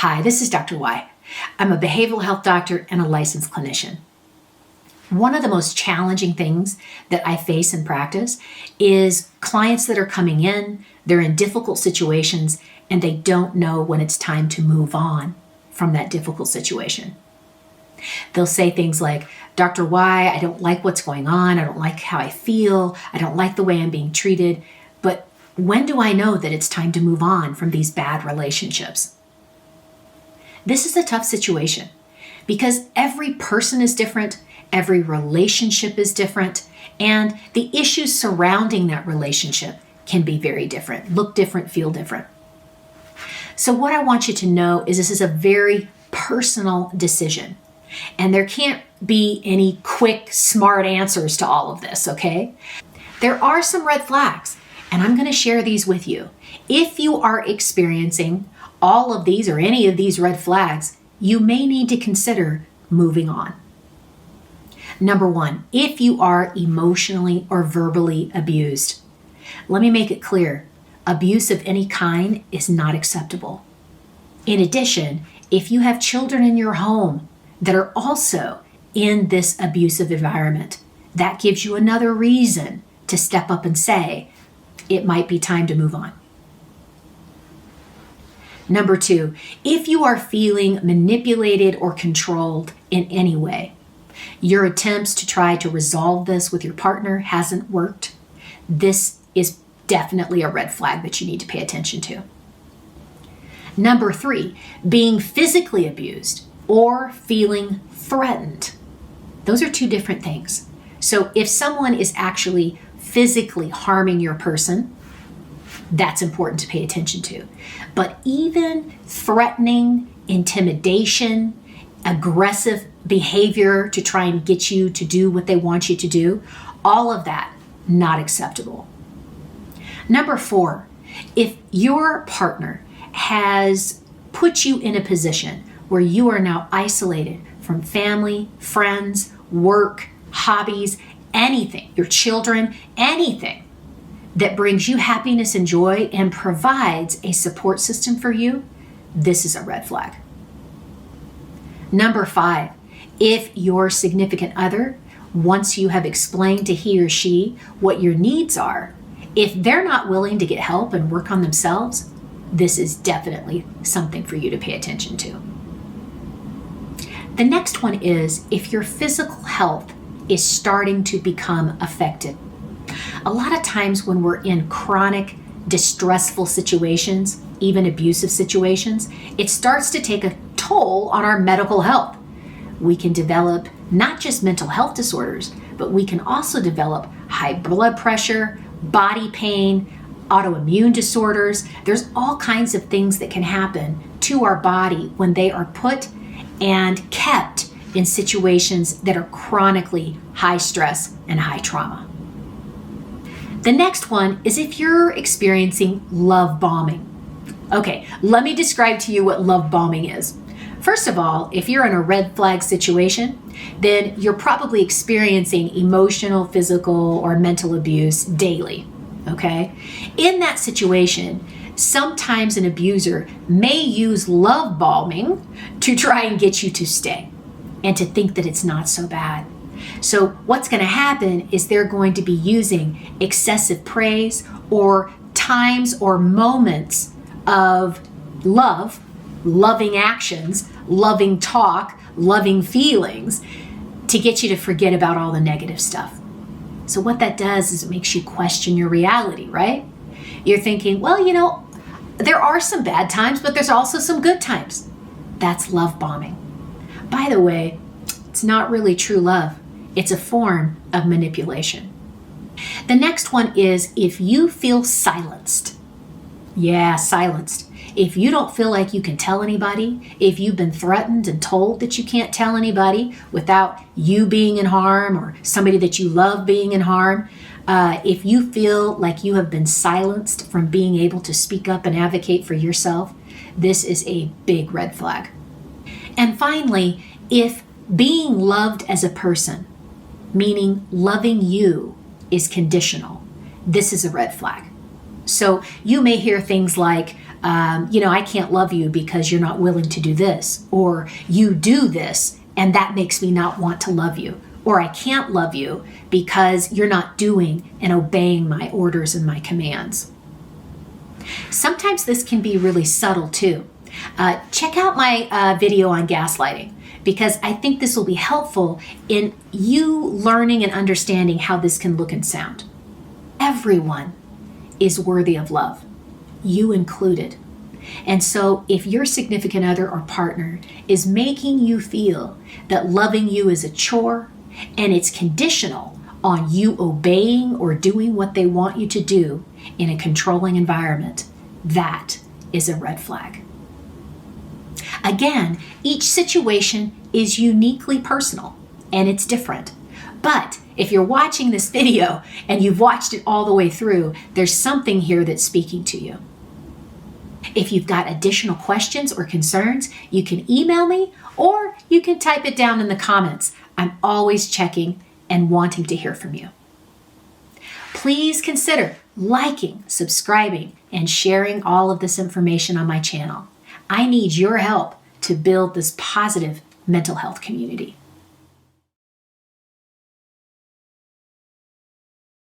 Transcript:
Hi, this is Dr. Y. I'm a behavioral health doctor and a licensed clinician. One of the most challenging things that I face in practice is clients that are coming in, they're in difficult situations, and they don't know when it's time to move on from that difficult situation. They'll say things like, Dr. Y, I don't like what's going on. I don't like how I feel. I don't like the way I'm being treated. But when do I know that it's time to move on from these bad relationships? This is a tough situation because every person is different, every relationship is different, and the issues surrounding that relationship can be very different, look different, feel different. So what I want you to know is this is a very personal decision, and there can't be any quick, smart answers to all of this, okay? There are some red flags, and I'm going to share these with you. If you are experiencing all of these or any of these red flags, you may need to consider moving on. Number one, if you are emotionally or verbally abused, let me make it clear, abuse of any kind is not acceptable. In addition, if you have children in your home that are also in this abusive environment, that gives you another reason to step up and say, it might be time to move on. Number two, if you are feeling manipulated or controlled in any way, your attempts to try to resolve this with your partner hasn't worked, this is definitely a red flag that you need to pay attention to. Number three, being physically abused or feeling threatened. Those are two different things. So if someone is actually physically harming your person, that's important to pay attention to. But even threatening, intimidation, aggressive behavior to try and get you to do what they want you to do, all of that, not acceptable. Number four, if your partner has put you in a position where you are now isolated from family, friends, work, hobbies, anything, your children, anything that brings you happiness and joy and provides a support system for you, this is a red flag. Number five, if your significant other, once you have explained to he or she what your needs are, if they're not willing to get help and work on themselves, this is definitely something for you to pay attention to. The next one is if your physical health is starting to become affected. A lot of times when we're in chronic, distressful situations, even abusive situations, it starts to take a toll on our medical health. We can develop not just mental health disorders, but we can also develop high blood pressure, body pain, autoimmune disorders. There's all kinds of things that can happen to our body when they are put and kept in situations that are chronically high stress and high trauma. The next one is if you're experiencing love bombing. Okay, let me describe to you what love bombing is. First of all, if you're in a red flag situation, then you're probably experiencing emotional, physical, or mental abuse daily, okay? In that situation, sometimes an abuser may use love bombing to try and get you to stay and to think that it's not so bad. So what's going to happen is they're going to be using excessive praise or times or moments of love, loving actions, loving talk, loving feelings to get you to forget about all the negative stuff. So what that does is it makes you question your reality, right? You're thinking, well, there are some bad times, but there's also some good times. That's love bombing. By the way, it's not really true love. It's a form of manipulation. The next one is if you feel silenced. Yeah, silenced. If you don't feel like you can tell anybody, if you've been threatened and told that you can't tell anybody without you being in harm or somebody that you love being in harm, if you feel like you have been silenced from being able to speak up and advocate for yourself, this is a big red flag. And finally, if being loved as a person, meaning loving you, is conditional, this is a red flag. So you may hear things like, I can't love you because you're not willing to do this, or you do this and that makes me not want to love you, or I can't love you because you're not doing and obeying my orders and my commands. Sometimes this can be really subtle too. Check out my video on gaslighting, because I think this will be helpful in you learning and understanding how this can look and sound. Everyone is worthy of love, you included. And so if your significant other or partner is making you feel that loving you is a chore and it's conditional on you obeying or doing what they want you to do in a controlling environment, that is a red flag. Again, each situation is uniquely personal and it's different. But if you're watching this video and you've watched it all the way through, there's something here that's speaking to you. If you've got additional questions or concerns, you can email me or you can type it down in the comments. I'm always checking and wanting to hear from you. Please consider liking, subscribing, and sharing all of this information on my channel. I need your help to build this positive mental health community.